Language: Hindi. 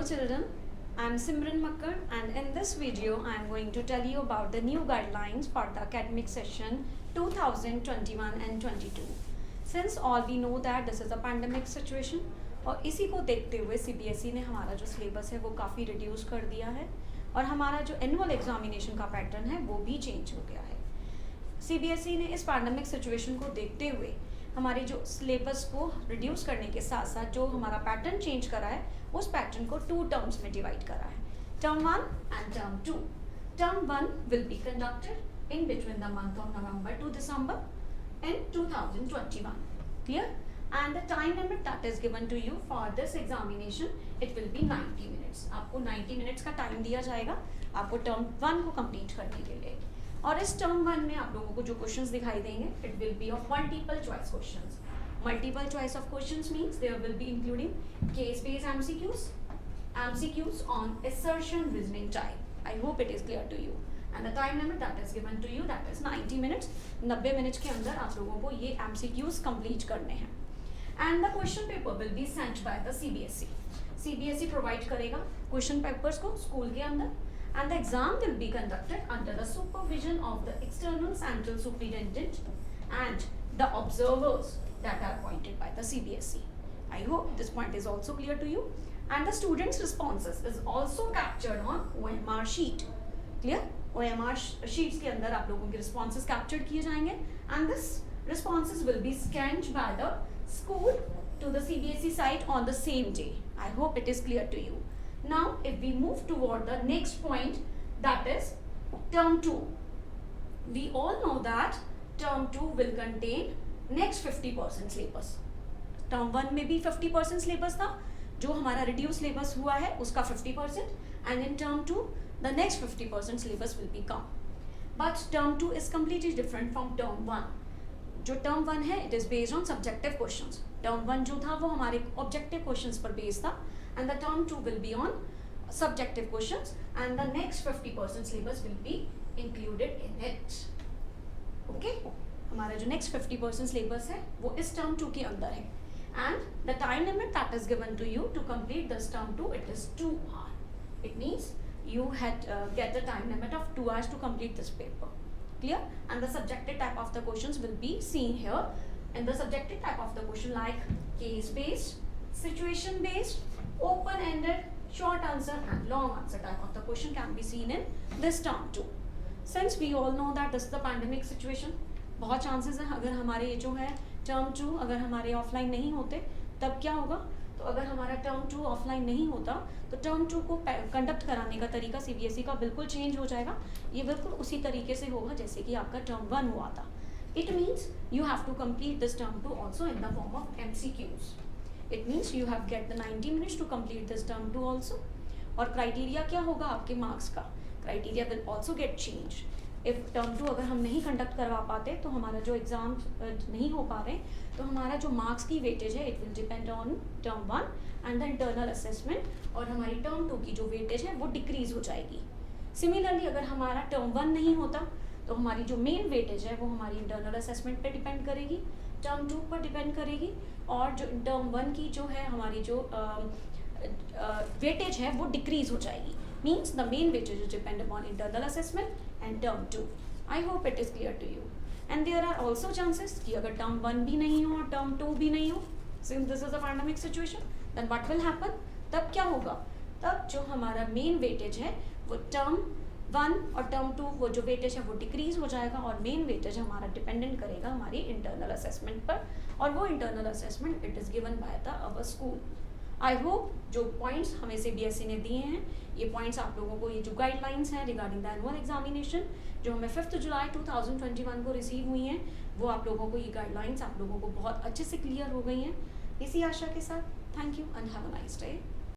children, I am Simran Makkar and in this video I am going to tell you about the new guidelines for the academic session 2021 and 22. Since all we know that this is a pandemic situation और इसी को देखते हुए CBSE ने हमारा जो सिलेबस है वो काफ़ी रिड्यूस कर दिया है और हमारा जो एनुअल एग्जामिनेशन का पैटर्न है वो भी चेंज हो गया है। CBSE ने इस पैंडमिक सिचुएशन को देखते हुए हमारे जो सिलेबस को रिड्यूस करने के साथ साथ जो हमारा पैटर्न चेंज करा है उस पैटर्न को 2 टर्म्स में डिवाइड करा है, term 1 and term 2। Term 1 will be conducted in between the month of November to December in 2021, क्लियर? And the time limit that is given to you for this examination, it will be 90 minutes. आपको 90 minutes का टाइम दिया जाएगा आपको टर्म 1 को कंप्लीट करने के लिए। और इस टर्म 1 में आप लोगों को जो क्वेश्चंस दिखाई देंगे, it will be of multiple choice questions. Multiple choice of questions means there will be including case-based MCQs, MCQs on assertion reasoning type. I hope it is clear to you. And the time limit that is given to you, that is 90 minutes. 90 minutes के अंदर आप लोगों को ये MCQs complete करने हैं। And the question paper will be sent by the CBSE. CBSE provide करेगा question papers को स्कूल के अंदर, and the exam will be conducted under the supervision of the external central superintendent and the observers that are appointed by the CBSE. I hope this point is also clear to you. And the students' responses is also captured on OMR sheet. Clear? OMR sheets के अंदर आप लोगों के responses captured किए जाएंगे, and this responses will be scanned by the school to the CBSE site on the same day. I hope it is clear to you. Now, if we move toward the next point, that is term 2. We all know that term 2 will contain next 50% syllabus. Term 1 में भी 50% syllabus था, जो हमारा reduced syllabus हुआ है उसका 50%, and in term 2 the next 50% syllabus will be come. But term 2 is completely different from term 1. जो टर्म 1 है it is based on subjective questions. Term 1 जो था वो हमारे ऑब्जेक्टिव क्वेश्चंस पर बेस्ड था, and the term 2 will be on subjective questions and the next 50% syllabus will be included in it. Okay, हमारा जो नेक्स्ट 50% सिलेबस है वो इस टर्म 2 के अंदर है, and the time limit that is given to you to complete this term 2, it is 2 hours. It means you had get a time limit of 2 hours to complete this paper. Clear? And the subjective type of the questions will be seen here. And the subjective type of the question like case based, situation based, open ended, short answer and long answer type of the question can be seen in this term too. Since we all know that this is the pandemic situation, बहुत chances है अगर हमारे ये जो है term 2 अगर हमारे offline नहीं होते तब क्या होगा? तो अगर हमारा टर्म 2 ऑफलाइन नहीं होता तो टर्म 2 को कंडक्ट कराने का तरीका CBSE का बिल्कुल चेंज हो जाएगा। ये बिल्कुल उसी तरीके से होगा जैसे कि आपका टर्म 1 हुआ था। It means you have to complete this term 2 also in the form of MCQs. It means you have get the 90 minutes to complete this term 2 also. और क्राइटेरिया क्या होगा आपके मार्क्स का? Criteria will also get change. If term 2 अगर हम नहीं कंडक्ट करवा पाते तो हमारा जो एग्ज़ाम नहीं हो पा रहे तो हमारा जो मार्क्स की वेटेज है it will depend on term 1 and the internal assessment, और हमारी टर्म 2 की जो वेटेज है वो डिक्रीज हो जाएगी। सिमिलरली अगर हमारा टर्म 1 नहीं होता तो हमारी जो मेन वेटेज है वो हमारी इंटरनल असेसमेंट पे डिपेंड करेगी, टर्म 2 पर डिपेंड करेगी, और जो टर्म 1 की जो है हमारी जो वेटेज है वो डिक्रीज हो जाएगी। Means the main weightage is depend upon internal assessment and term 2. I hope it is clear to you. And there are also chances कि अगर term 1 भी नहीं हो और term 2 भी नहीं हो, since this is a pandemic situation, then what will happen? तब क्या होगा? तब जो हमारा main weightage है वो term 1 और term 2 वो जो weightage है वो decrease हो जाएगा, और main weightage हमारा dependent करेगा हमारी internal assessment पर, और वो internal assessment it is given by the our school. I hope जो पॉइंट्स हमें CBSE ने दिए हैं ये पॉइंट्स आप लोगों को, ये जो गाइडलाइंस हैं रिगार्डिंग द एनुअल एग्जामिनेशन जो हमें 5 जुलाई 2021 को रिसीव हुई हैं, वो आप लोगों को ये गाइडलाइंस आप लोगों को बहुत अच्छे से क्लियर हो गई हैं। इसी आशा के साथ thank you and have a nice day.